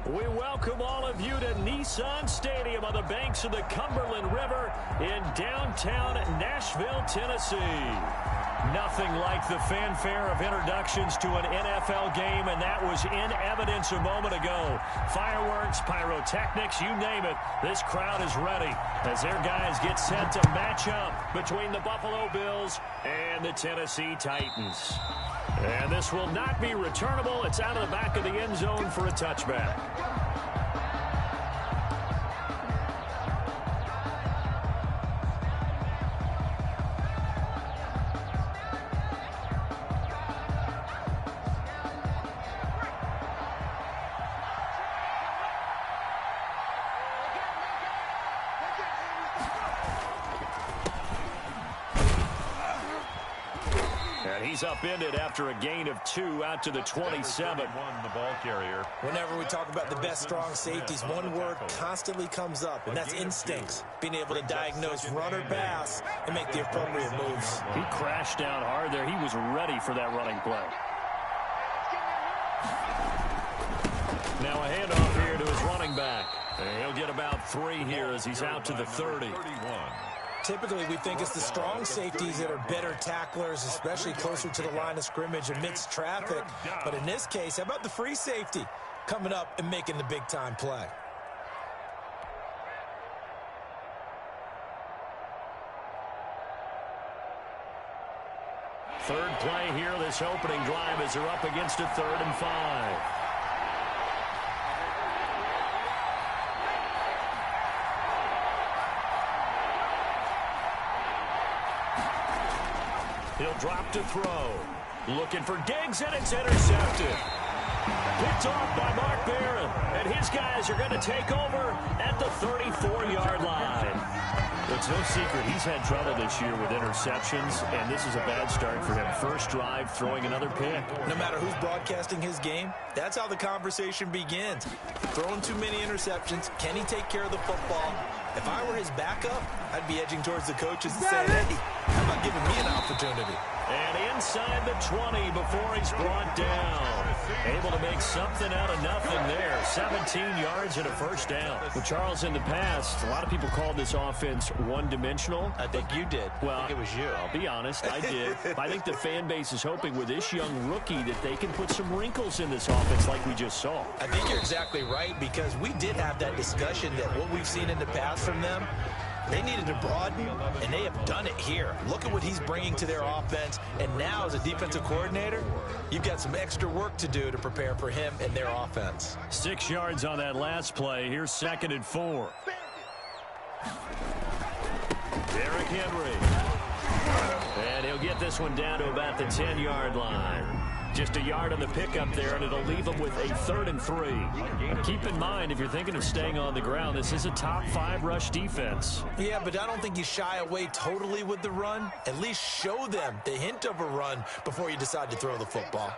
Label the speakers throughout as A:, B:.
A: We welcome all of you to Nissan Stadium on the banks of the Cumberland River in downtown Nashville, Tennessee. Nothing like the fanfare of introductions to an NFL game, and that was in evidence a moment ago. Fireworks, pyrotechnics, you name it. This crowd is ready as their guys get set to match up between the Buffalo Bills and the Tennessee Titans. And this will not be returnable. It's out of the back of the end zone for a touchback. He's upended after a gain of 2 out to the 27.
B: The ball carrier.
C: Whenever we talk about the best strong safeties, one word constantly comes up, and that's instincts. Being able to diagnose run or pass and make the appropriate moves.
A: He crashed down hard there. He was ready for that running play. Now a handoff here to his running back. And he'll get about 3 here as he's out to the 30.
C: Typically, we think it's the strong safeties that are better tacklers, especially closer to the line of scrimmage amidst traffic. But in this case, how about the free safety coming up and making the big-time play?
A: Third play here, this opening drive as they're up against a 3rd and 5. He'll drop to throw. Looking for Diggs, and it's intercepted. Picked off by Mark Barron. And his guys are going to take over at the 34-yard line. It's no secret he's had trouble this year with interceptions, and this is a bad start for him. First drive, throwing another pick.
C: No matter who's broadcasting his game, that's how the conversation begins. Throwing too many interceptions. Can he take care of the football? If I were his backup, I'd be edging towards the coaches and saying, hey, how about giving me an opportunity?
A: And inside the 20 before he's brought down. Able to make something out of nothing there. 17 yards and a first down. Well, Charles, in the past, a lot of people called this offense one-dimensional.
C: I think you did.
A: Well,
C: I think it was you.
A: I'll be honest, I did. I think the fan base is hoping with this young rookie that they can put some wrinkles in this offense like we just saw.
C: I think you're exactly right, because we did have that discussion that what we've seen in the past from them, they needed to broaden, and they have done it here. Look at what he's bringing to their offense, and now as a defensive coordinator, you've got some extra work to do to prepare for him and their offense.
A: 6 yards on that last play. Here's 2nd and 4. Derrick Henry. And he'll get this one down to about the 10-yard line. Just a yard on the pickup there, and it'll leave them with a 3rd and 3. Keep in mind, if you're thinking of staying on the ground, this is a top 5 rush defense.
C: Yeah, but I don't think you shy away totally with the run. At least show them the hint of a run before you decide to throw the football.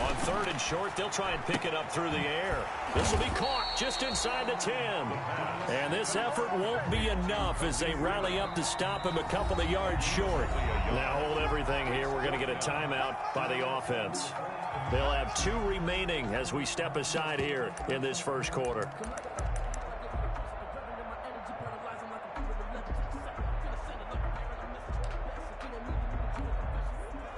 A: On 3rd and short, they'll try and pick it up through the air. This will be caught just inside the 10. And this effort won't be enough as they rally up to stop him a couple of yards short. Now hold everything here. We're going to get a timeout by the offense. They'll have 2 remaining as we step aside here in this first quarter.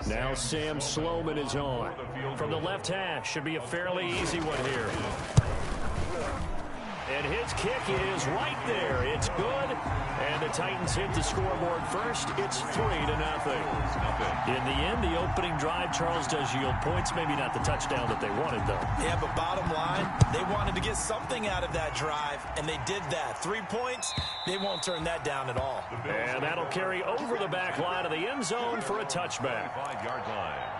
A: Now Sam Sloman is on. From the left hash, should be a fairly easy one here. And his kick is right there. It's good. And the Titans hit the scoreboard first. It's 3-0. In the end, the opening drive, Charles, does yield points. Maybe not the touchdown that they wanted, though.
C: Yeah, but bottom line, they wanted to get something out of that drive, and they did that. 3 points, they won't turn that down at all.
A: And that'll carry over the back line of the end zone for a touchback.
B: 5-yard line.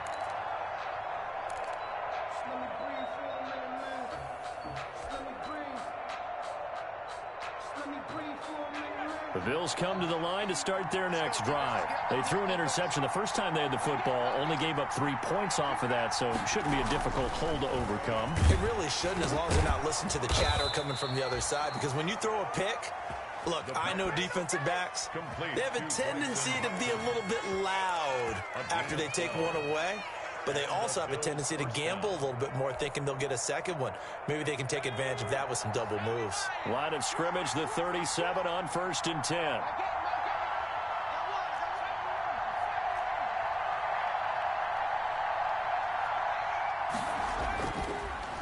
A: The Bills come to the line to start their next drive. They threw an interception the first time they had the football, only gave up 3 points off of that, so it shouldn't be a difficult hole to overcome.
C: It really shouldn't, as long as they're not listening to the chatter coming from the other side, because when you throw a pick, Look, I know defensive backs. They have a tendency to be a little bit loud after they take one away, but they also have a tendency to gamble a little bit more, thinking they'll get a second one. Maybe they can take advantage of that with some double moves.
A: Line of scrimmage, the 37 on 1st and 10.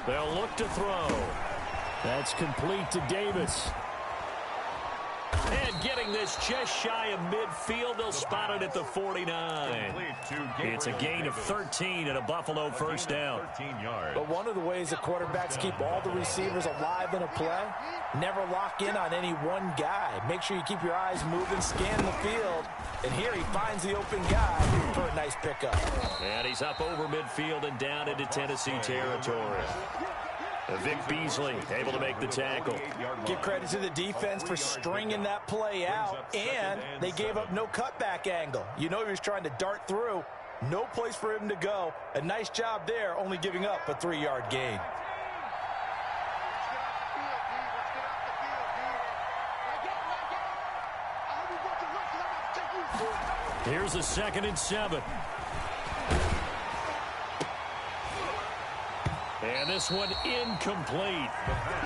A: They'll look to throw. That's complete to Davis. And getting this just shy of midfield, they'll spot it at the 49. It's a gain of 13 and a Buffalo first down.
C: But one of the ways the quarterbacks keep all the receivers alive in a play, never lock in on any one guy. Make sure you keep your eyes moving, scan the field. And here he finds the open guy for a nice pickup.
A: And he's up over midfield and down into Tennessee territory. Vic Beasley able to make the tackle.
C: Give credit to the defense for stringing that play out, and they gave up no cutback angle. You know he was trying to dart through. No place for him to go. A nice job there, only giving up a 3-yard gain.
A: Here's a 2nd and 7. And this one incomplete.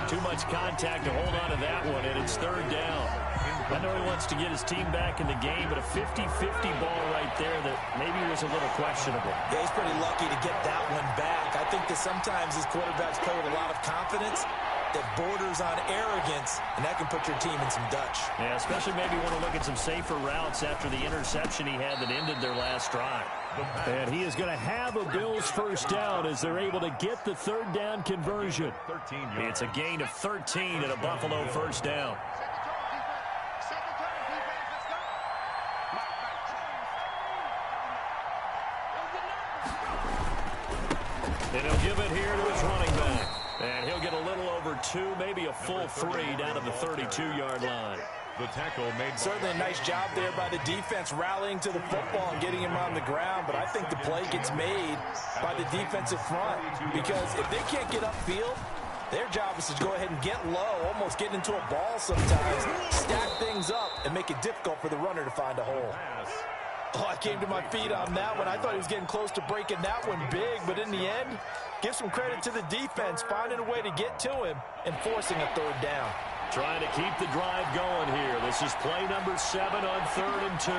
A: Too much contact to hold on to that one, and it's 3rd down. I know he wants to get his team back in the game, but a 50-50 ball right there that maybe was a little questionable.
C: Yeah, he's pretty lucky to get that one back. I think that sometimes these quarterbacks play with a lot of confidence that borders on arrogance, and that can put your team in some Dutch.
A: Yeah, especially maybe want to look at some safer routes after the interception he had that ended their last drive. And he is going to have a Bills first down as they're able to get the 3rd down conversion. It's a gain of 13 and a Buffalo first down. And he'll give it here to his running back. And he'll get a little over 2, maybe a full 3 down to the 32-yard line.
B: The tackle made.
C: Certainly a nice job there by the defense rallying to the football and getting him on the ground, but I think the play gets made by the defensive front because if they can't get upfield, their job is to go ahead and get low, almost get into a ball sometimes, stack things up, and make it difficult for the runner to find a hole. Oh, I came to my feet on that one. I thought he was getting close to breaking that one big, but in the end, give some credit to the defense, finding a way to get to him and forcing a 3rd down.
A: Trying to keep the drive going here. This is play number 7 on 3rd and 2.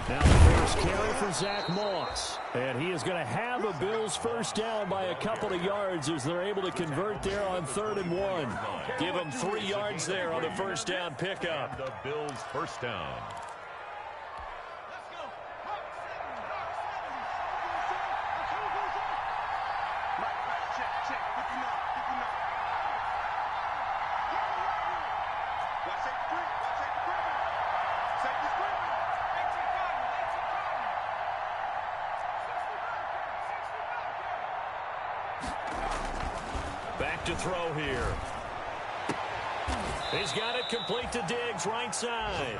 A: Now the first carry for Zach Moss. And he is going to have a Bills first down by a couple of yards as they're able to convert there on 3rd and 1. Give them 3 yards there on the first down pickup.
B: The Bills first down.
A: Back to throw here. He's got it complete to Diggs, right side.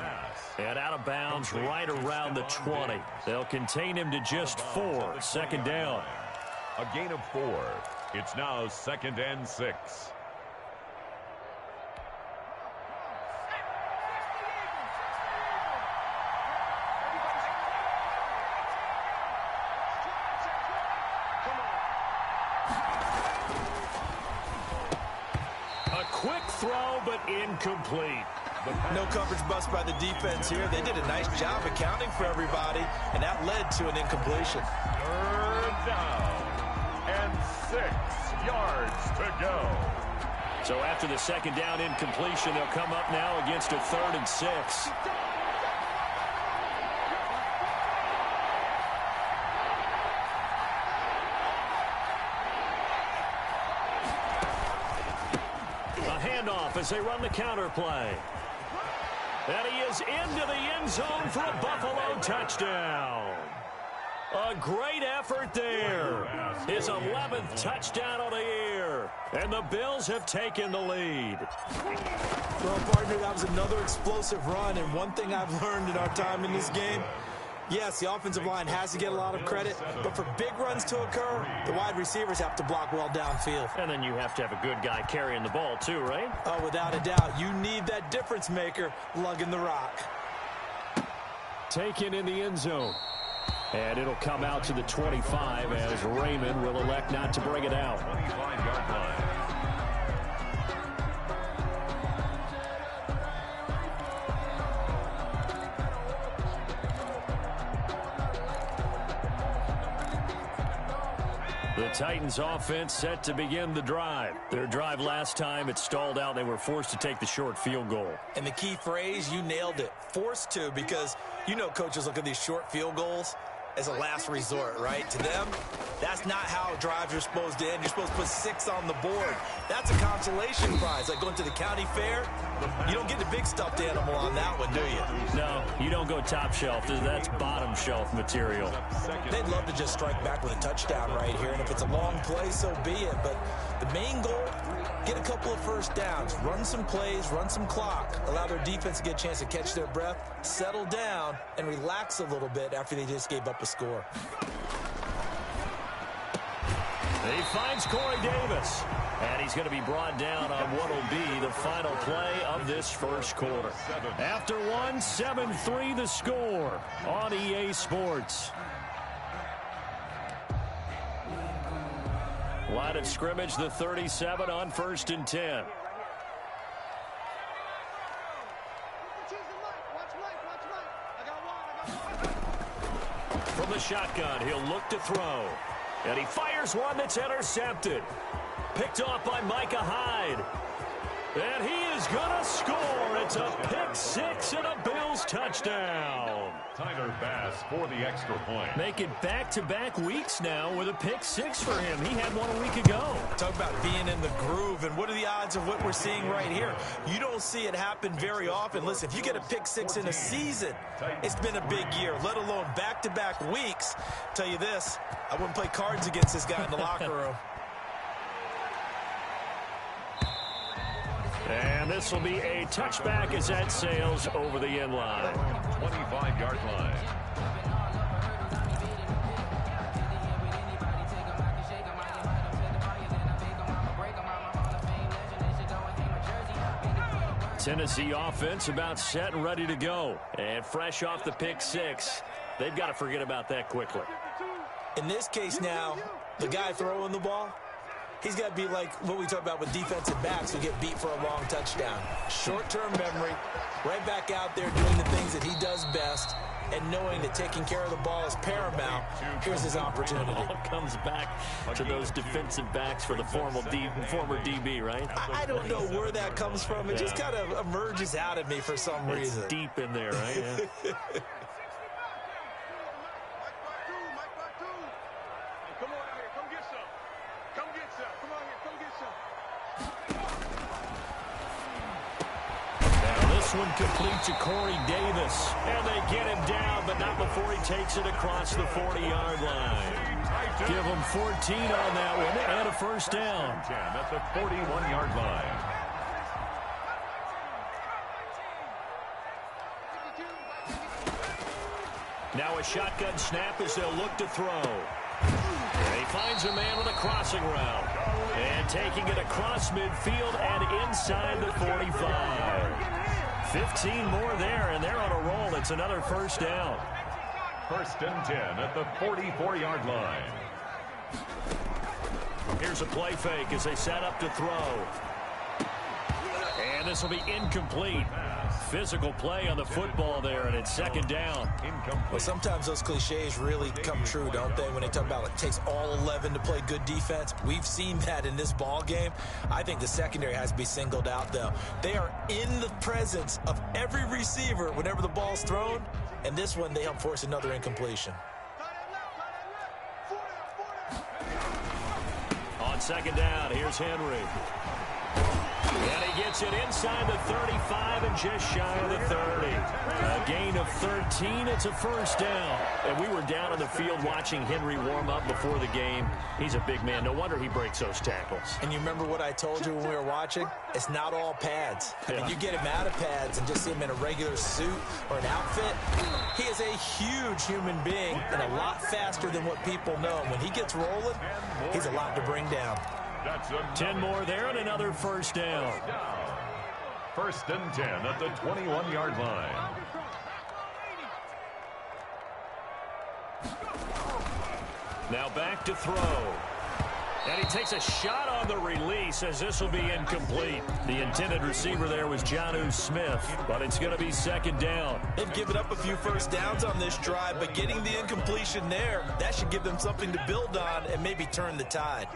A: And out of bounds right around the 20. They'll contain him to just 4. 2nd down.
B: A gain of 4. It's now 2nd and 6.
A: Throw, but incomplete.
C: No coverage bust by the defense here. They did a nice job accounting for everybody, and that led to an incompletion.
B: 3rd down and 6 yards to go.
A: So after the 2nd down incompletion, they'll come up now against a 3rd and 6. As they run the counter play. And he is into the end zone for a Buffalo touchdown. A great effort there. His 11th touchdown of the year. And the Bills have taken the lead.
C: Well, partner, that was another explosive run. And one thing I've learned in our time in this game, Yes, the offensive line has to get a lot of credit, but for big runs to occur, the wide receivers have to block well downfield.
A: And then you have to have a good guy carrying the ball too, right?
C: Oh, without a doubt. You need that difference maker lugging the rock.
A: Taken in the end zone. And it'll come out to the 25 as Raymond will elect not to bring it out.
B: 25-yard line.
A: The Titans offense set to begin the drive. Their drive last time, it stalled out. They were forced to take the short field goal.
C: And the key phrase, you nailed it, forced to, because you know coaches look at these short field goals as a last resort, right? To them, that's not how drives are supposed to end. You're supposed to put 6 on the board. That's a consolation prize, like going to the county fair. You don't get the big stuffed animal on that one, do you?
A: No, you don't go top shelf. That's bottom shelf material.
C: They'd love to just strike back with a touchdown right here, and if it's a long play, so be it. But the main goal, get a couple of first downs, run some plays, run some clock, allow their defense to get a chance to catch their breath, settle down, and relax a little bit after they just gave up a score.
A: He finds Corey Davis, and he's going to be brought down on what will be the final play of this first quarter. After 1, 7-3 the score on EA Sports. Line of scrimmage, the 37 on 1st and 10. From the shotgun, he'll look to throw. And he fires one that's intercepted. Picked off by Micah Hyde. And he is going to score. It's a pick 6 and a Bills touchdown.
B: Tyler Bass for the extra point.
A: Make it back-to-back weeks now with a pick 6 for him. He had one a week ago.
C: Talk about being in the groove, and what are the odds of what we're seeing right here? You don't see it happen very often. Listen, if you get a pick 6 in a season, it's been a big year, let alone back-to-back weeks. Tell you this, I wouldn't play cards against this guy in the locker room.
A: And this will be a touchback as that sails over the end line.
B: 25-yard line.
A: Tennessee offense about set and ready to go. And fresh off the pick 6, they've got to forget about that quickly.
C: In this case now, the guy throwing the ball, he's got to be like what we talk about with defensive backs who get beat for a long touchdown. Short-term memory, right back out there doing the things that he does best, and knowing that taking care of the ball is paramount. Here's his opportunity.
A: It all comes back to those defensive backs for the former DB, right?
C: I don't know where that comes from. It just kind of emerges out of me for some reason.
A: It's deep in there, right? Yeah. One complete to Corey Davis, and they get him down, but not before he takes it across the 40-yard line. Give him 14 on that one and a first down.
B: 10 at the 41-yard line.
A: Now a shotgun snap as they'll look to throw. And he finds a man with a crossing route, and taking it across midfield and inside the 45. 15 more there, and they're on a roll. It's another first down.
B: 1st and 10 at the 44-yard line.
A: Here's a play fake as they set up to throw. And this will be incomplete. Physical play on the football there, and it's 2nd down.
C: Well, sometimes those cliches really come true, don't they? When they talk about it takes all 11 to play good defense. We've seen that in this ball game. I think the secondary has to be singled out, though. They are in the presence of every receiver whenever the ball's thrown, and this one they help force another incompletion.
A: On 2nd down, here's Henry. And he gets it inside the 35 and just shy of the 30. A gain of 13. It's a first down. And we were down on the field watching Henry warm up before the game. He's a big man. No wonder he breaks those tackles.
C: And you remember what I told you when we were watching? It's not all pads. I mean, you get him out of pads and just see him in a regular suit or an outfit. He is a huge human being and a lot faster than what people know. When he gets rolling, he's a lot to bring down.
A: 10 more there and another first down.
B: First and 10 at the 21-yard line.
A: Now back to throw. And he takes a shot on the release as this will be incomplete. The intended receiver there was Jonnu Smith, but it's going to be second down.
C: They've given up a few first downs on this drive, but getting the incompletion there, that should give them something to build on and maybe turn the tide.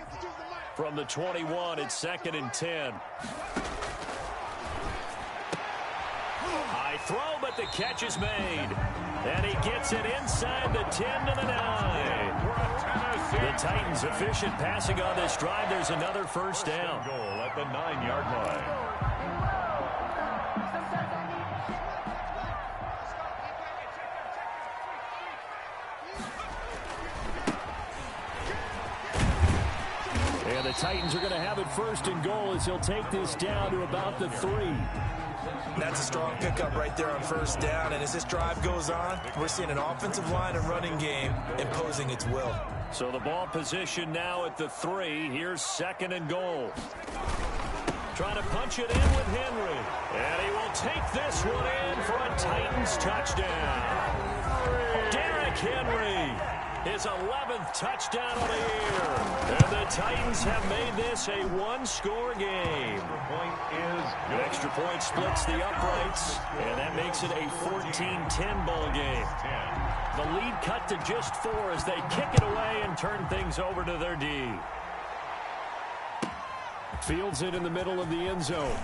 A: From the 21, it's second and 10. High throw, but the catch is made. And he gets it inside the 10 to the 9. The Titans efficient passing on this drive. There's another first down.
B: Goal at the 9-yard line.
A: And the Titans are going to have it first and goal as he'll take this down to about the 3.
C: That's a strong pickup right there on first down. And as this drive goes on, we're seeing an offensive line and running game imposing its will.
A: So the ball position now at the 3. Here's second and goal. Trying to punch it in with Henry. And he will take this one in for a Titans touchdown. Derrick Henry. His 11th touchdown of the year. And the Titans have made this a one-score game. An extra point splits the uprights, and that makes it a 14-10 ball game. The lead cut to just 4 as they kick it away and turn things over to their D. Fields it in the middle of the end zone.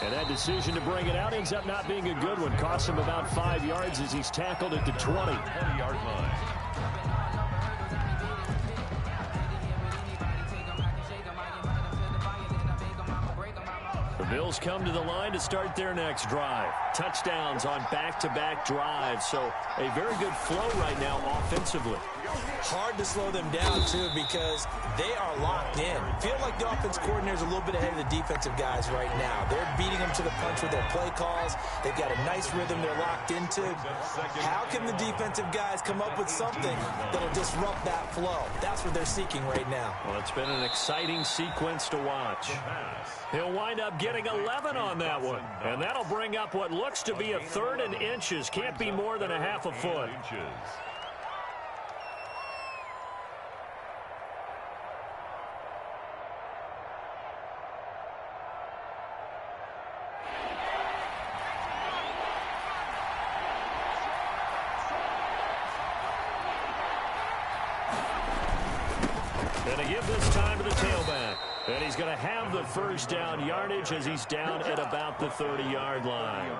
A: And that decision to bring it out ends up not being a good one. Costs him about 5 yards as he's tackled at the 20-yard line. The Bills come to the line to start their next drive. Touchdowns on back-to-back drives. So a very good flow right now offensively.
C: Hard to slow them down, too, because they are locked in. Feel like the offense coordinator's a little bit ahead of the defensive guys right now. They're beating them to the punch with their play calls. They've got a nice rhythm they're locked into. How can the defensive guys come up with something that'll disrupt that flow? That's what they're seeking right now.
A: Well, it's been an exciting sequence to watch. He'll wind up getting 11 on that one. And that'll bring up what looks to be a 3rd and inches. Can't be more than a half a foot. Going to give this time to the tailback. And he's going to have the first down yardage as he's down at about the 30-yard line.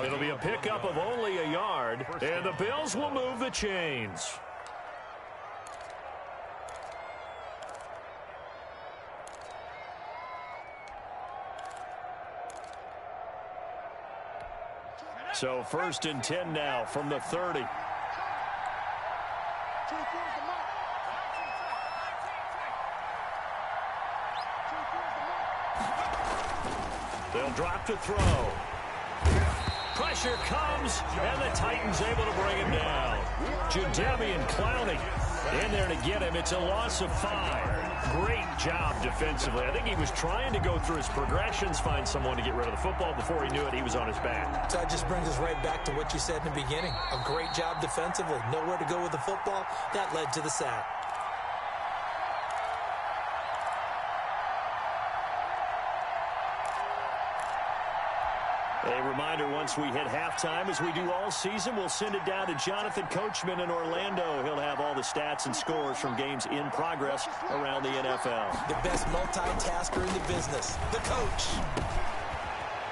A: It'll be a pickup of only a yard, and the Bills will move the chains. So first and 10 now from the 30. They'll drop to throw. Pressure comes, and the Titans able to bring him down. Jadeveon Clowney in there to get him. It's a loss of 5. Great job defensively. I think he was trying to go through his progressions, find someone to get rid of the football. Before he knew it, he was on his back.
C: So that just brings us right back to what you said in the beginning. A great job defensively. Nowhere to go with the football. That led to the sack.
A: A reminder, once we hit halftime, as we do all season, we'll send it down to Jonathan Coachman in Orlando. He'll have all the stats and scores from games in progress around the NFL.
C: The best multitasker in the business, the coach.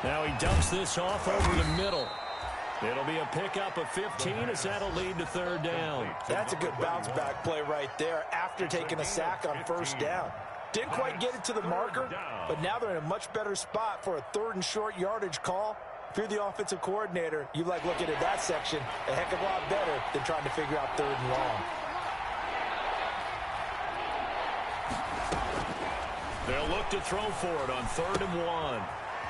A: Now he dumps this off over the middle. It'll be a pickup of 15 as that'll lead to 3rd down.
C: That's a good bounce back play right there after taking a sack on first down. Didn't quite get it to the marker, but now they're in a much better spot for a 3rd and short yardage call. If you're the offensive coordinator, you like looking at that section a heck of a lot better than trying to figure out 3rd and long.
A: They'll look to throw for it on 3rd and 1.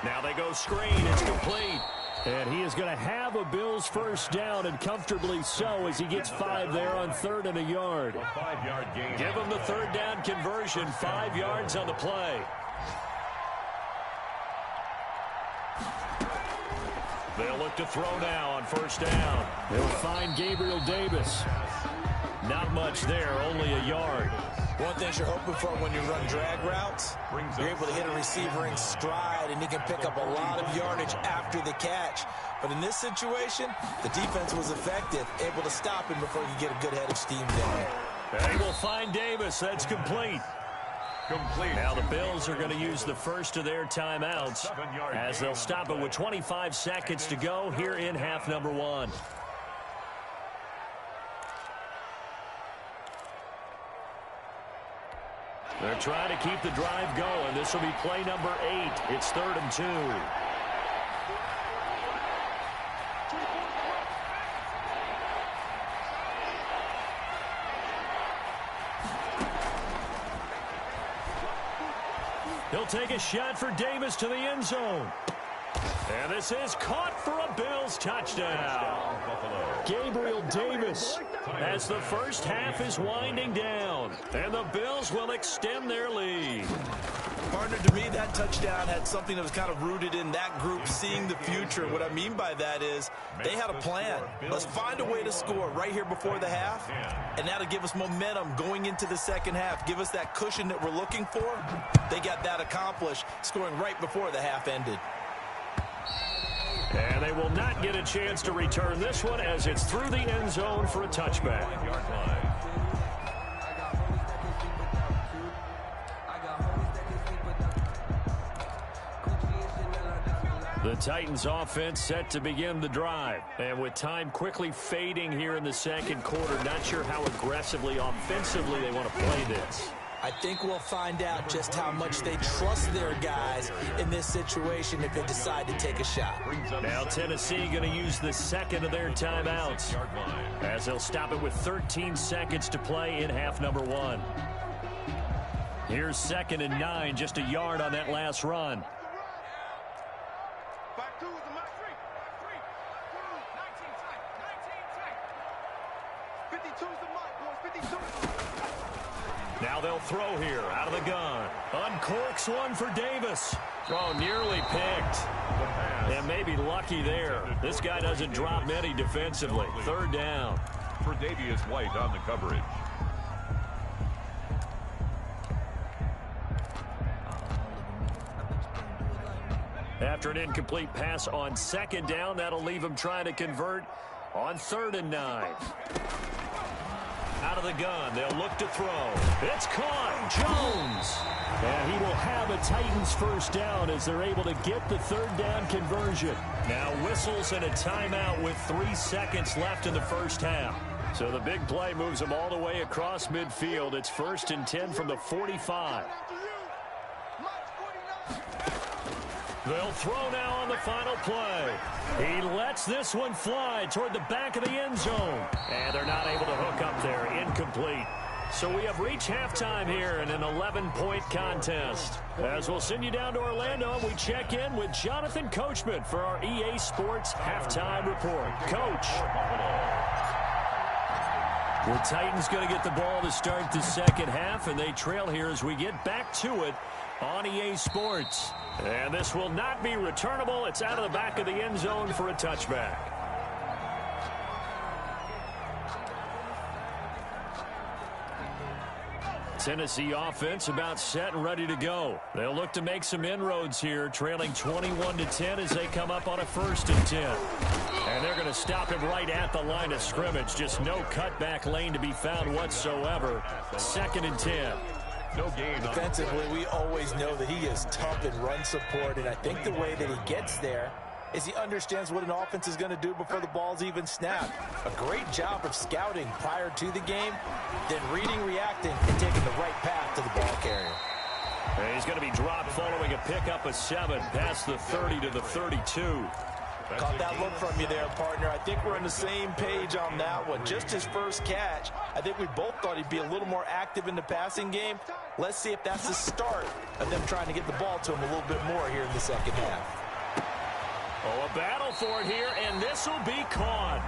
A: Now they go screen. It's complete. And he is going to have a Bills first down, and comfortably so, as he gets 5 there on 3rd and a yard.
B: 5-yard gain.
A: Give him the 3rd down conversion, 5 yards on the play. They'll look to throw now on 1st down. They'll find Gabriel Davis. Not much there, only a yard.
C: One thing you're hoping for when you run drag routes, you're able to hit a receiver in stride, and he can pick up a lot of yardage after the catch. But in this situation, the defense was effective, able to stop him before he could get a good head of steam down.
A: They will find Davis. That's complete. Now the Bills are going to use the first of their timeouts as they'll stop it with 25 seconds to go here in half number 1. They're trying to keep the drive going. This will be play number 8. It's 3rd and 2. He'll take a shot for Davis to the end zone. And this is caught for a Bills touchdown. Gabriel Davis as the first half is winding down. And the Bills will extend their lead.
C: Partner, to me, that touchdown had something that was kind of rooted in that group seeing the future. What I mean by that is they had a plan. Let's find a way to score right here before the half, and that'll give us momentum going into the second half, give us that cushion that we're looking for. They got that accomplished, scoring right before the half ended.
A: And they will not get a chance to return this one as it's through the end zone for a touchback. The Titans offense set to begin the drive. And with time quickly fading here in the second quarter, not sure how aggressively, offensively they want to play this.
C: I think we'll find out just how much they trust their guys in this situation if they decide to take a shot.
A: Now Tennessee going to use the second of their timeouts as they'll stop it with 13 seconds to play in half number 1. Here's 2nd and 9, just a yard on that last run. Now they'll throw here out of the gun. Uncorks one for Davis. Oh, nearly picked. And maybe lucky there. This guy doesn't drop many defensively. 3rd down.
B: For Davius White on the coverage.
A: After an incomplete pass on 2nd down, that'll leave him trying to convert on 3rd and 9. Out of the gun, they'll look to throw. It's caught. Jones. And he will have a Titans first down as they're able to get the 3rd down conversion. Now whistles and a timeout with 3 seconds left in the first half. So the big play moves them all the way across midfield. It's 1st and 10 from the 45. They'll throw now on the final play. He lets this one fly toward the back of the end zone. And they're not able to hook up there. Incomplete. So we have reached halftime here in an 11-point contest. As we'll send you down to Orlando, we check in with Jonathan Coachman for our EA Sports Halftime Report. Coach. The Titans going to get the ball to start the second half, and they trail here as we get back to it on EA Sports. And this will not be returnable. It's out of the back of the end zone for a touchback. Tennessee offense about set and ready to go. They'll look to make some inroads here, trailing 21-10 as they come up on a 1st and 10. And they're going to stop him right at the line of scrimmage. Just no cutback lane to be found whatsoever. 2nd and 10.
C: No gain. Defensively, we always know that he is tough in run support, and I think the way that he gets there is he understands what an offense is going to do before the ball's even snapped. A great job of scouting prior to the game, then reading, reacting, and taking the right path to the ball carrier.
A: And he's going to be dropped following a pickup of 7 past the 30 to the 32.
C: Caught that look from you there, partner. I think we're on the same page on that one. Just his first catch, I think we both thought he'd be a little more active in the passing game. Let's see if that's the start of them trying to get the ball to him a little bit more here in the second half.
A: Oh, a battle for it here, and this will be caught.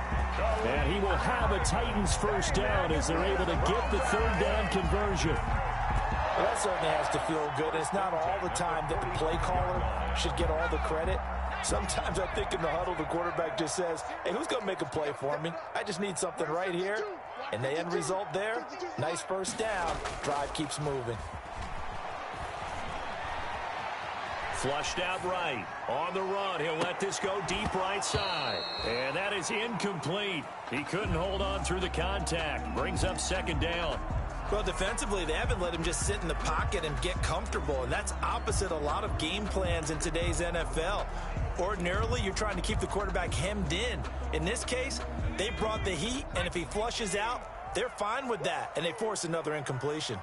A: And he will have a Titans first down as they're able to get the third down conversion.
C: Well, that certainly has to feel good. It's not all the time that the play caller should get all the credit. Sometimes I think in the huddle, the quarterback just says, hey, who's going to make a play for me? I just need something right here. And the end result there, nice first down. Drive keeps moving.
A: Flushed out right. On the run, he'll let this go deep right side. And that is incomplete. He couldn't hold on through the contact. Brings up second down.
C: Well, defensively, they haven't let him just sit in the pocket and get comfortable, and that's opposite a lot of game plans in today's NFL. Ordinarily, you're trying to keep the quarterback hemmed in. In this case, they brought the heat, and if he flushes out, they're fine with that, and they force another incompletion.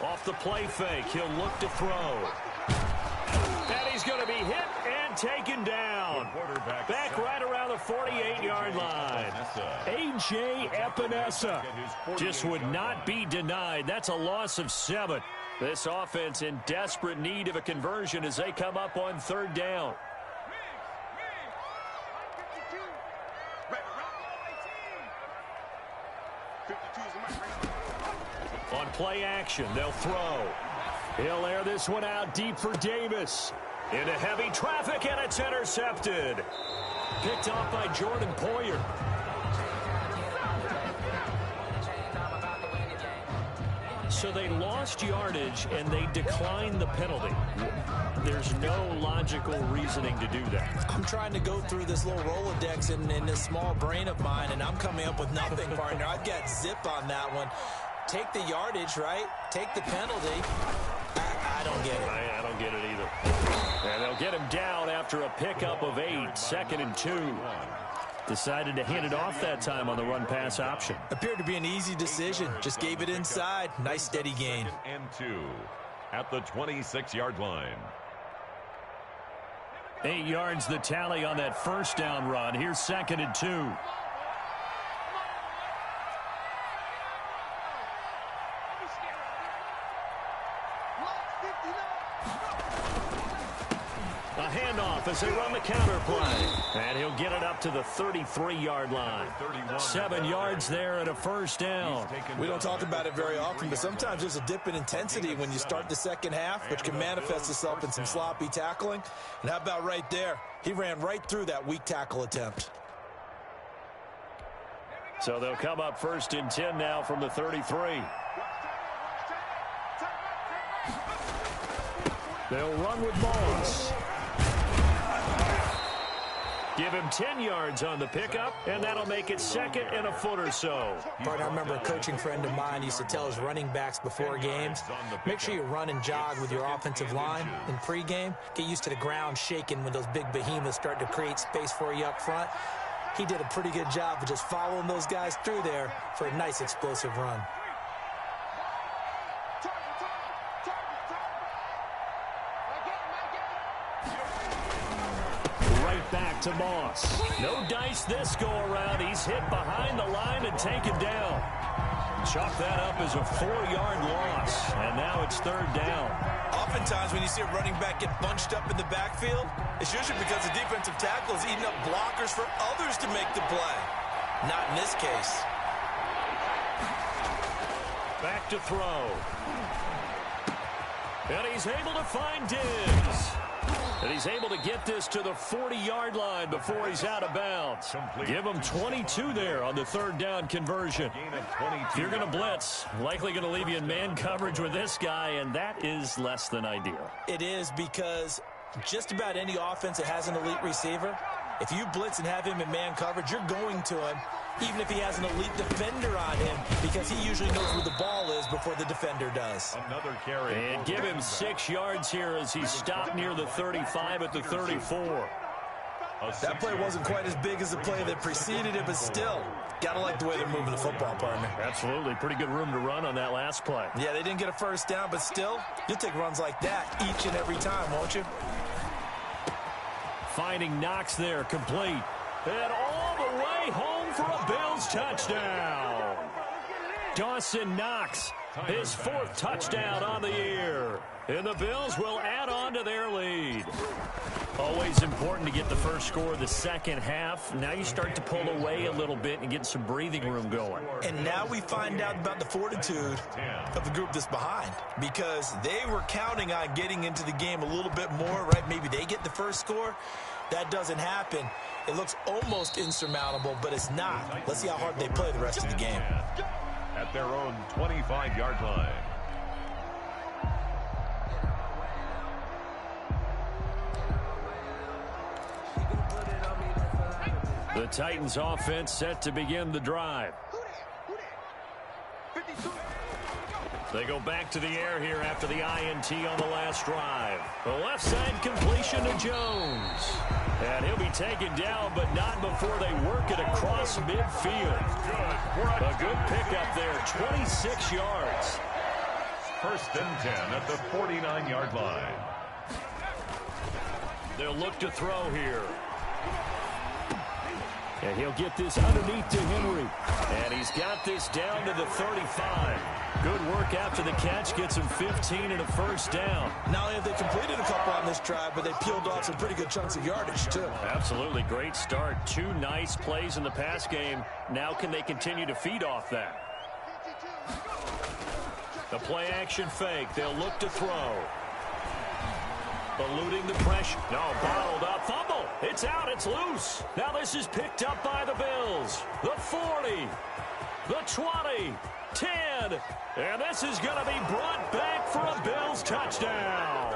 A: Off the play fake, he'll look to throw. And he's going to be hit and taken down. Back right around the 48-yard line. A.J. Epinesa just would not be denied. That's a loss of 7. This offense in desperate need of a conversion as they come up on third down. On play action, they'll throw. He'll air this one out deep for Davis. Into heavy traffic, and it's intercepted. Picked off by Jordan Poyer. So they lost yardage, and they declined the penalty. There's no logical reasoning to do that.
C: I'm trying to go through this little Rolodex in this small brain of mine, and I'm coming up with nothing, partner. I've got zip on that one. Take the yardage, right? Take the penalty. I don't get it.
A: I don't get it either. And they'll get him down after a pickup of 8, 2nd and 2. Decided to hand it off that time on the run-pass option.
C: Appeared to be an easy decision. Just gave it inside. Nice, steady gain.
B: 2nd and 2 at the 26-yard line.
A: 8 yards the tally on that first down run. Here's 2nd and 2. A handoff as they run the counter play. And he'll get it up to the 33-yard line. 7 yards there and a first down.
C: We don't talk about it very often, but sometimes there's a dip in intensity when you start the second half, which can manifest itself in some sloppy tackling. And how about right there? He ran right through that weak tackle attempt.
A: So they'll come up 1st and 10 now from the 33. They'll run with Moss. Give him 10 yards on the pickup, and that'll make it 2nd and a foot or so.
C: Partner, I remember a coaching friend of mine used to tell his running backs before games, make sure you run and jog with your offensive line in pregame. Get used to the ground shaking when those big behemoths start to create space for you up front. He did a pretty good job of just following those guys through there for a nice explosive run.
A: Back to Moss. No dice this go around. He's hit behind the line and taken down. Chalk that up as a 4-yard loss. And now it's 3rd down.
C: Oftentimes when you see a running back get bunched up in the backfield, it's usually because the defensive tackle is eating up blockers for others to make the play. Not in this case.
A: Back to throw. And he's able to find Diggs. And he's able to get this to the 40-yard line before he's out of bounds. Give him 22 there on the 3rd down conversion. If you're going to blitz, likely going to leave you in man coverage with this guy, and that is less than ideal.
C: It is, because just about any offense that has an elite receiver, if you blitz and have him in man coverage, you're going to him, even if he has an elite defender on him, because he usually knows where the ball is before the defender does.
B: Another carry.
A: And give him 6 yards here as he's stopped near the 35 at the 34.
C: That play wasn't quite as big as the play that preceded it, but still, got to like the way they're moving the football, partner.
A: Absolutely. Pretty good room to run on that last play.
C: Yeah, they didn't get a first down, but still, you'll take runs like that each and every time, won't you?
A: Finding Knox there, complete. And all the way home for a Bills touchdown. Dawson Knox, his 4th touchdown on the year. And the Bills will add on to their lead. Always important to get the first score of the second half. Now you start to pull away a little bit and get some breathing room going.
C: And now we find out about the fortitude of the group that's behind, because they were counting on getting into the game a little bit more, right? Maybe they get the first score. That doesn't happen. It looks almost insurmountable, but it's not. Let's see how hard they play the rest of the game.
B: At their own 25-yard line.
A: The Titans offense set to begin the drive. They go back to the air here after the INT on the last drive. The left side completion to Jones. And he'll be taken down, but not before they work it across midfield. A good pickup there, 26 yards.
B: 1st and 10 at the 49-yard line.
A: They'll look to throw here. And he'll get this underneath to Henry. And he's got this down to the 35. Good work after the catch. Gets him 15 and a first down.
C: Not only have they completed a couple on this drive, but they peeled off some pretty good chunks of yardage, too.
A: Absolutely. Great start. 2 nice plays in the pass game. Now can they continue to feed off that? The play action fake. They'll look to throw. Eluding the pressure. No, bottled up. Fumble. It's out. It's loose. Now this is picked up by the Bills. The 40. The 20. 10. And this is going to be brought back for a Bills touchdown.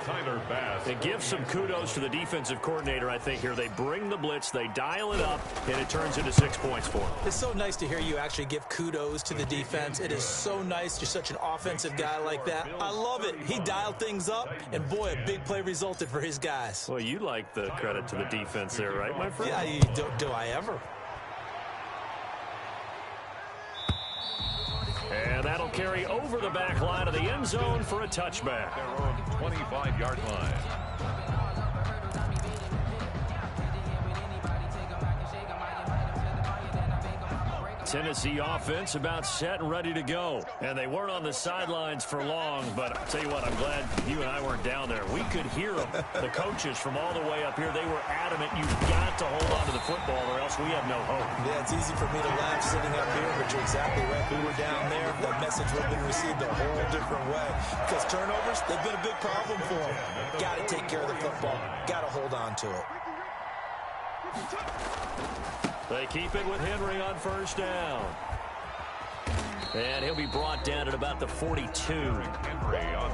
B: Tyler Bass.
A: It gives some kudos to the defensive coordinator, I think, here. They bring the blitz, they dial it up, and it turns into 6 points for them.
C: It's so nice to hear you actually give kudos to the defense. It is so nice. You're such an offensive guy like that. I love it. He dialed things up, and boy, a big play resulted for his guys.
A: Well, you like the credit to the defense there, right, my friend?
C: Yeah, do I ever?
A: And that'll carry over the back line of the end zone for a touchback.
B: Their own 25-yard line.
A: Tennessee offense about set and ready to go. And they weren't on the sidelines for long, but I'll tell you what, I'm glad you and I weren't down there. We could hear them. The coaches from all the way up here, they were adamant. You've got to hold on to the football or else we have no hope.
C: Yeah, it's easy for me to laugh sitting up here, but you're exactly right. We were down there. That message would have been received a whole different way. Because turnovers, they've been a big problem for them. Got to take care of the football. Got to hold on to it.
A: They keep it with Henry on first down. And he'll be brought down at about the 42.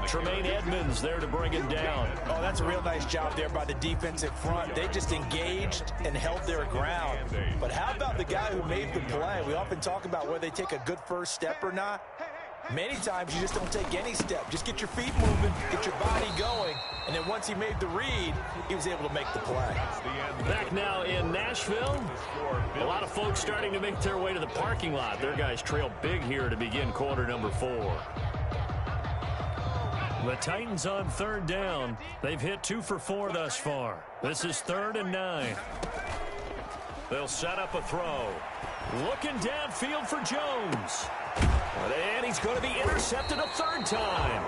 A: Tremaine Edmonds there to bring him down.
C: Oh, that's a real nice job there by the defensive front. They just engaged and held their ground. But how about the guy who made the play? We often talk about whether they take a good first step or not. Many times you just don't take any step. Just get your feet moving, get your body going, and then once he made the read, he was able to make the play.
A: Back now in Nashville, a lot of folks starting to make their way to the parking lot. Their guys trail big here to begin quarter number 4. The Titans on third down. They've hit 2 for 4 thus far. This is 3rd and 9. They'll set up a throw. Looking downfield for Jones. And he's going to be intercepted a third time.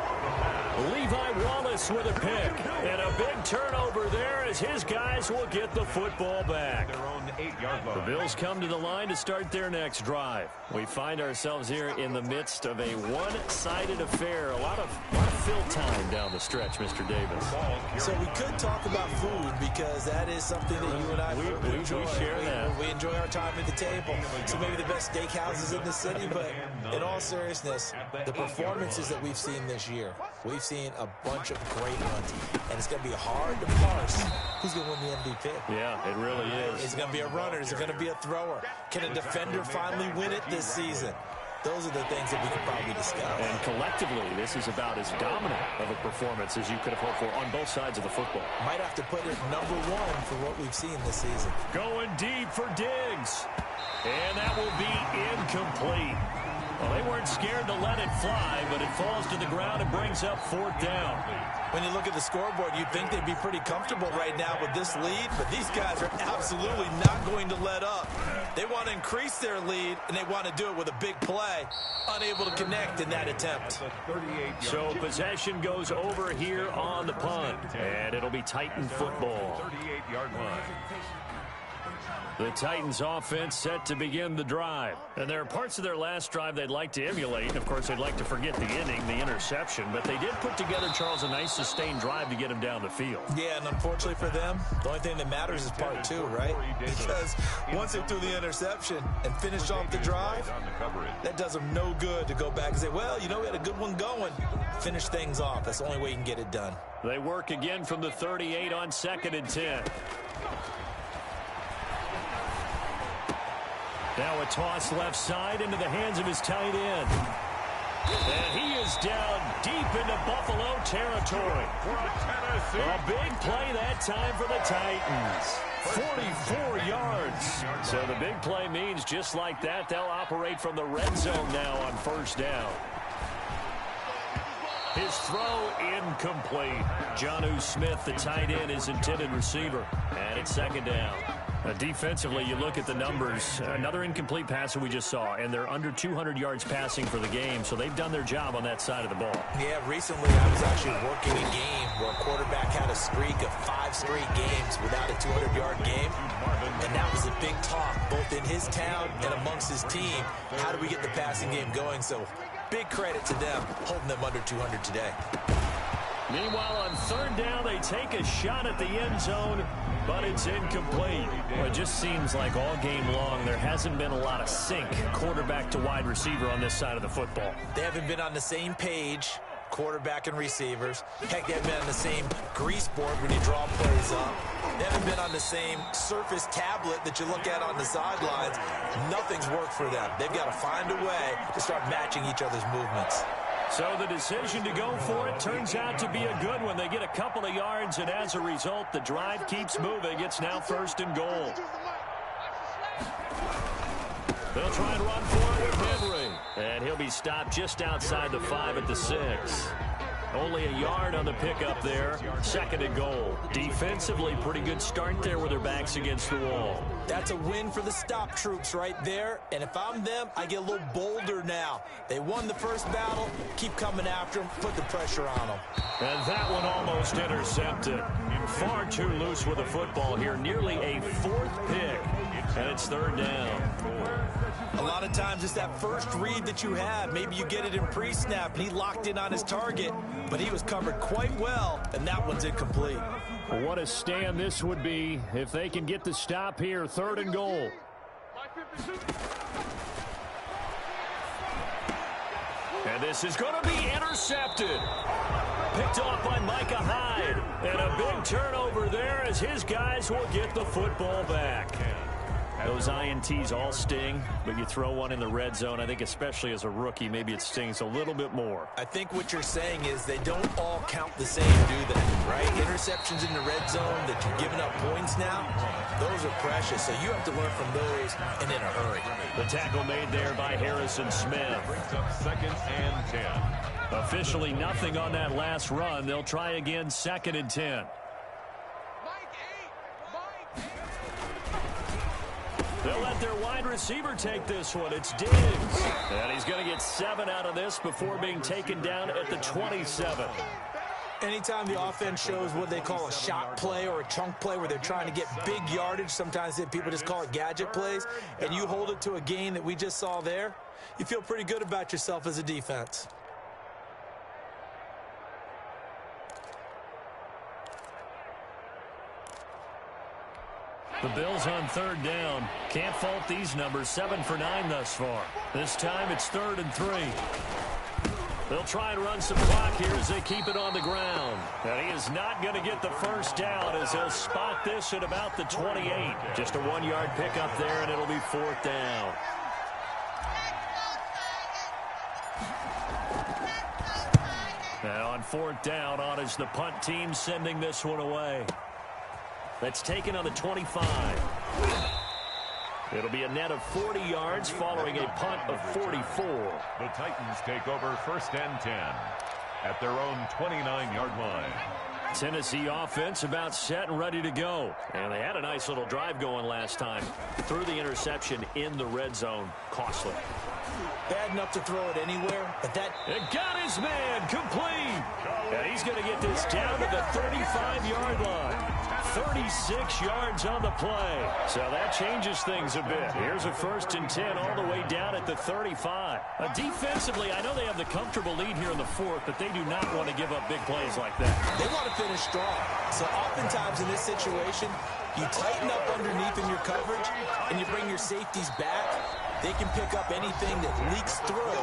A: Levi Wallace with a pick. And a big turnover there as his guys will get the football back. The Bills come to the line to start their next drive. We find ourselves here in the midst of a one-sided affair. A lot of fill time down the stretch, Mr. Davis.
C: So we could talk about food because that is something that you and I enjoy.
A: We share that.
C: We enjoy our time at the table. So maybe the best steakhouses in the city, but in all seriousness, the performances that we've seen this year, we've seen a bunch of great ones. And it's going to be hard to parse who's going to win the MVP.
A: Yeah, it really is.
C: Is it going to be a runner? Is it going to be a thrower? Can a defender finally win it this season? Those are the things that we could probably discuss.
A: And collectively, this is about as dominant of a performance as you could have hoped for on both sides of the football.
C: Might have to put it number one for what we've seen this season.
A: Going deep for Diggs. And that will be incomplete. Well, they weren't scared to let it fly, but it falls to the ground and brings up 4th down.
C: When you look at the scoreboard, you'd think they'd be pretty comfortable right now with this lead, but these guys are absolutely not going to let up. They want to increase their lead, and they want to do it with a big play. Unable to connect in that attempt.
A: So possession goes over here on the punt, and it'll be Titan football.
B: 38-yard line.
A: The Titans offense set to begin the drive. And there are parts of their last drive they'd like to emulate. Of course, they'd like to forget the inning, the interception. But they did put together, Charles, a nice sustained drive to get him down the field.
C: Yeah, and unfortunately for them, the only thing that matters is part 2, right? Because once they threw the interception and finished off the drive, that does them no good to go back and say, well, you know, we had a good one going. Finish things off. That's the only way you can get it done.
A: They work again from the 38 on 2nd and 10. Now a toss left side into the hands of his tight end. And he is down deep into Buffalo territory. A big play that time for the Titans. 44 yards. So the big play means just like that, they'll operate from the red zone now on 1st down. His throw incomplete. Jonnu Smith, the tight end, is intended receiver. And it's 2nd down. Defensively, you look at the numbers. Another incomplete pass that we just saw, and they're under 200 yards passing for the game, so they've done their job on that side of the ball.
C: Yeah, recently I was actually working a game where a quarterback had a streak of 5 straight games without a 200-yard game, and that was a big talk, both in his town and amongst his team. How do we get the passing game going? So big credit to them, holding them under 200 today.
A: Meanwhile, on 3rd down, they take a shot at the end zone, but it's incomplete. Well, it just seems like all game long there hasn't been a lot of sync quarterback to wide receiver on this side of the football.
C: They haven't been on the same page, quarterback and receivers. Heck, they haven't been on the same grease board when you draw plays up. They haven't been on the same surface tablet that you look at on the sidelines. Nothing's worked for them. They've got to find a way to start matching each other's movements.
A: So the decision to go for it turns out to be a good one. They get a couple of yards, and as a result, the drive keeps moving. It's now 1st and goal. They'll try and run for it with Henry. And he'll be stopped just outside the 5 at the 6. Only a yard on the pickup there. 2nd and goal. Defensively, pretty good start there with their backs against the wall.
C: That's a win for the stop troops right there. And if I'm them, I get a little bolder now. They won the first battle. Keep coming after them. Put the pressure on them.
A: And that one almost intercepted. Far too loose with the football here. Nearly a 4th pick. And it's 3rd down.
C: A lot of times it's that first read that you have. Maybe you get it in pre-snap, and he locked in on his target, but he was covered quite well, and that one's incomplete.
A: Well, what a stand this would be if they can get the stop here. 3rd and goal. And this is going to be intercepted. Picked off by Micah Hyde. And a big turnover there as his guys will get the football back. Those INTs all sting, but you throw one in the red zone, I think especially as a rookie, maybe it stings a little bit more.
C: I think what you're saying is they don't all count the same, do they? Right? Interceptions in the red zone that you're giving up points now, those are precious, so you have to learn from those and in a hurry.
A: The tackle made there by Harrison Smith.
B: Brings up 2nd and 10.
A: Officially nothing on that last run. They'll try again 2nd and 10. They'll let their wide receiver take this one. It's Diggs. And he's going to get 7 out of this before being taken down at the 27.
C: Anytime the offense shows what they call a shot play or a chunk play where they're trying to get big yardage, sometimes people just call it gadget plays, and you hold it to a gain that we just saw there, you feel pretty good about yourself as a defense.
A: The Bills on 3rd down. Can't fault these numbers. 7 for 9 thus far. This time it's 3rd and 3. They'll try and run some clock here as they keep it on the ground. And he is not going to get the first down as they'll spot this at about the 28. Just a 1-yard pickup there, and it'll be 4th down. And on fourth down, on is the punt team sending this one away. That's taken on the 25. It'll be a net of 40 yards following a punt of 44.
B: The Titans take over first and 10 at their own 29-yard line.
A: Tennessee offense about set and ready to go. And they had a nice little drive going last time. Threw the interception in the red zone. Costly.
C: Bad enough to throw it anywhere, but that...
A: It got his man complete. And he's going to get this down to the 35-yard line. 36 yards on the play. So that changes things a bit. Here's a first and 10 all the way down at the 35. Defensively, I know they have the comfortable lead here in the fourth, but they do not want to give up big plays like that.
C: They want to finish strong. So oftentimes in this situation, you tighten up underneath in your coverage, and you bring your safeties back. They can pick up anything that leaks through.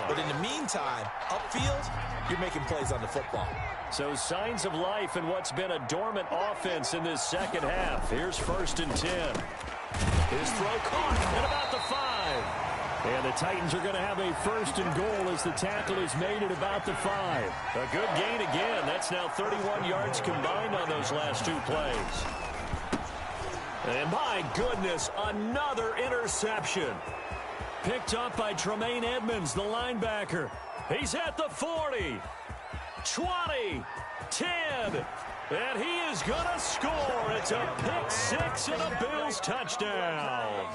C: But in the meantime, upfield, you're making plays on the football.
A: So signs of life in what's been a dormant offense in this second half. Here's first and 10. His throw caught at about the 5. And the Titans are going to have a first and goal as the tackle is made at about the 5. A good gain again. That's now 31 yards combined on those last two plays. And my goodness, another interception. Picked up by Tremaine Edmonds, the linebacker. He's at the 40. 20, 10, and he is going to score. It's a pick six and a Bills touchdown.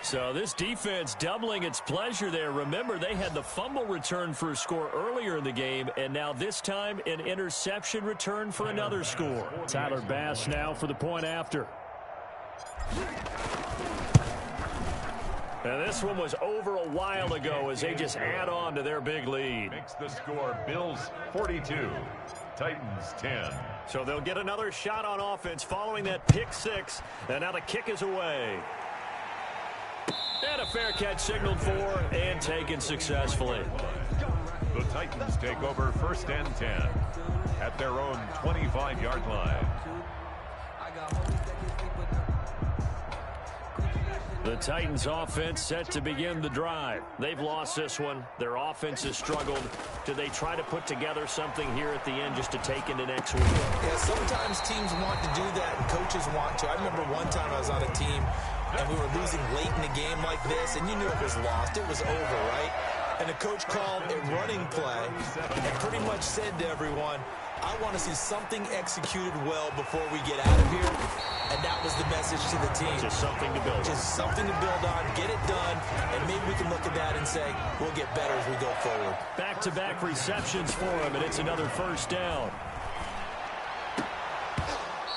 A: So this defense doubling its pleasure there. Remember, they had the fumble return for a score earlier in the game, and now this time an interception return for another score. Tyler Bass now for the point after. And this one was over a while ago as they just add on to their big lead.
B: Makes the score Bills 42, Titans 10.
A: So they'll get another shot on offense following that pick six. And now the kick is away. And a fair catch signaled for and taken successfully.
B: The Titans take over first and 10 at their own 25-yard line.
A: The Titans offense set to begin the drive. They've lost this one. Their offense has struggled. Do they try to put together something here at the end just to take into next week?
C: Yeah, sometimes teams want to do that and coaches want to. I remember one time I was on a team and we were losing late in the game like this, and you knew it was lost. It was over, right? And the coach called a running play and pretty much said to everyone, I want to see something executed well before we get out of here. And that was the message to the team.
A: Just something to build on.
C: Just something to build on, get it done, and maybe we can look at that and say, we'll get better as we go forward.
A: Back-to-back receptions for him, and it's another first down.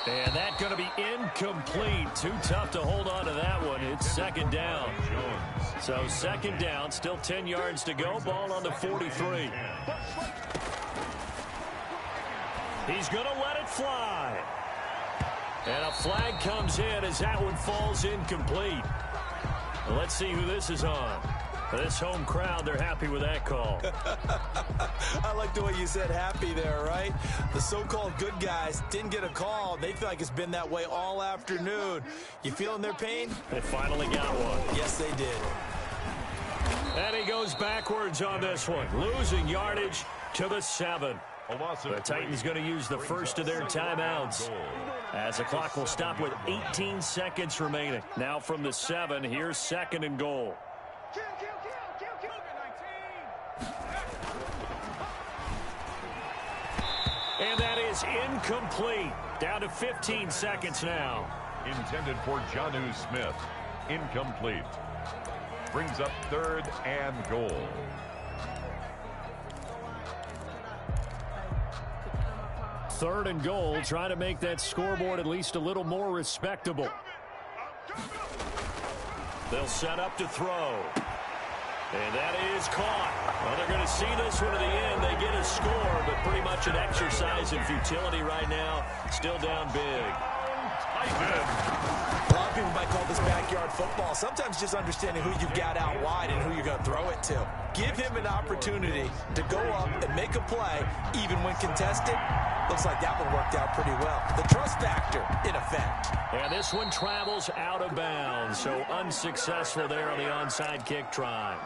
A: And that's going to be incomplete. Too tough to hold on to that one. It's second down. So second down, still 10 yards to go. Ball on the 43. He's going to let it fly. And a flag comes in as that one falls incomplete. Well, let's see who this is on. This home crowd, they're happy with that call.
C: I like the way you said happy there, right? The so-called good guys didn't get a call. They feel like it's been that way all afternoon. You feeling their pain?
A: They finally got one.
C: Yes, they did.
A: And he goes backwards on this one. Losing yardage to the 7. The Titans going to use the first of their timeouts as the clock will stop with 18 seconds remaining. Now from the 7, here's second and goal. And that is incomplete. Down to 15 seconds now.
B: Intended for Jonnu Smith. Incomplete. Brings up third and goal.
A: Third and goal, trying to make that scoreboard at least a little more respectable. They'll set up to throw. And that is caught. Well, they're going to see this one to the end. They get a score, but pretty much an exercise in futility right now. Still down big.
C: A lot of people might call this backyard football. Sometimes just understanding who you've got out wide and who you're going to throw it to. Give him an opportunity to go up and make a play, even when contested. Looks like that one worked out pretty well. The trust factor, in effect.
A: And this one travels out of bounds, so unsuccessful there on the onside kick try.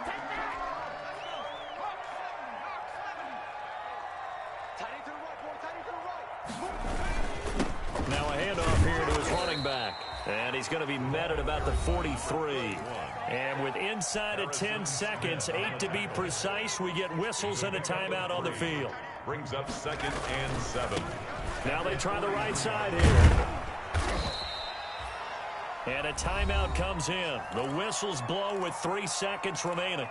A: And he's going to be met at about the 43. And with inside of 10 seconds, 8 to be precise, we get whistles and a timeout on the field.
B: Brings up 2nd and 7.
A: Now they try the right side here. And a timeout comes in. The whistles blow with 3 seconds remaining.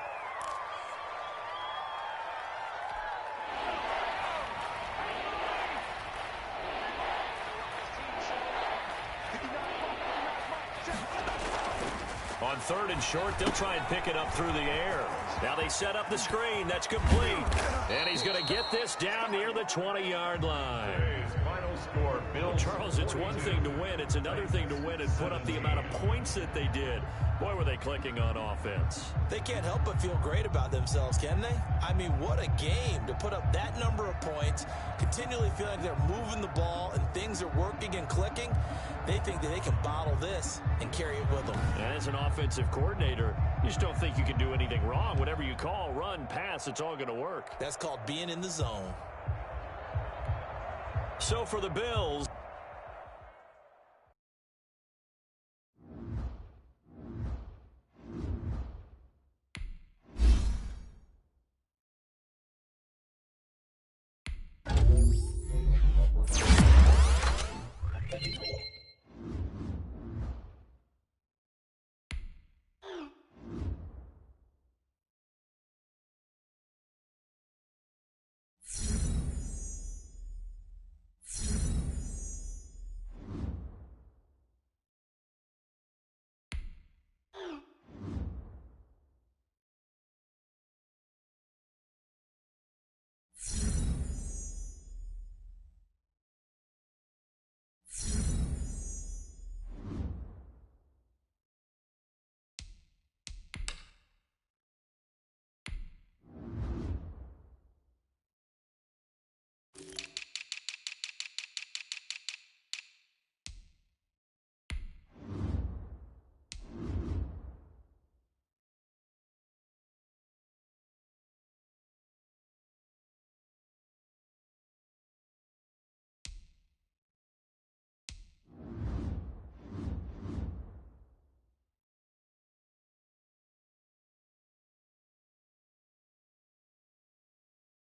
A: On 3rd and short, they'll try and pick it up through the air. Now they set up the screen. That's complete. And he's going to get this down near the 20-yard line.
B: Final score, Bill.
A: Charles, it's one thing to win. It's another thing to win and put up the amount of points that they did. Boy, were they clicking on offense.
C: They can't help but feel great about themselves, can they? I mean, what a game to put up that number of points, continually feel like they're moving the ball and things are working and clicking. They think that they can bottle this and carry it with them.
A: And as an offensive coordinator, you just don't think you can do anything wrong. Whatever you call, run, pass, it's all going to work.
C: That's called being in the zone.
A: So for the Bills,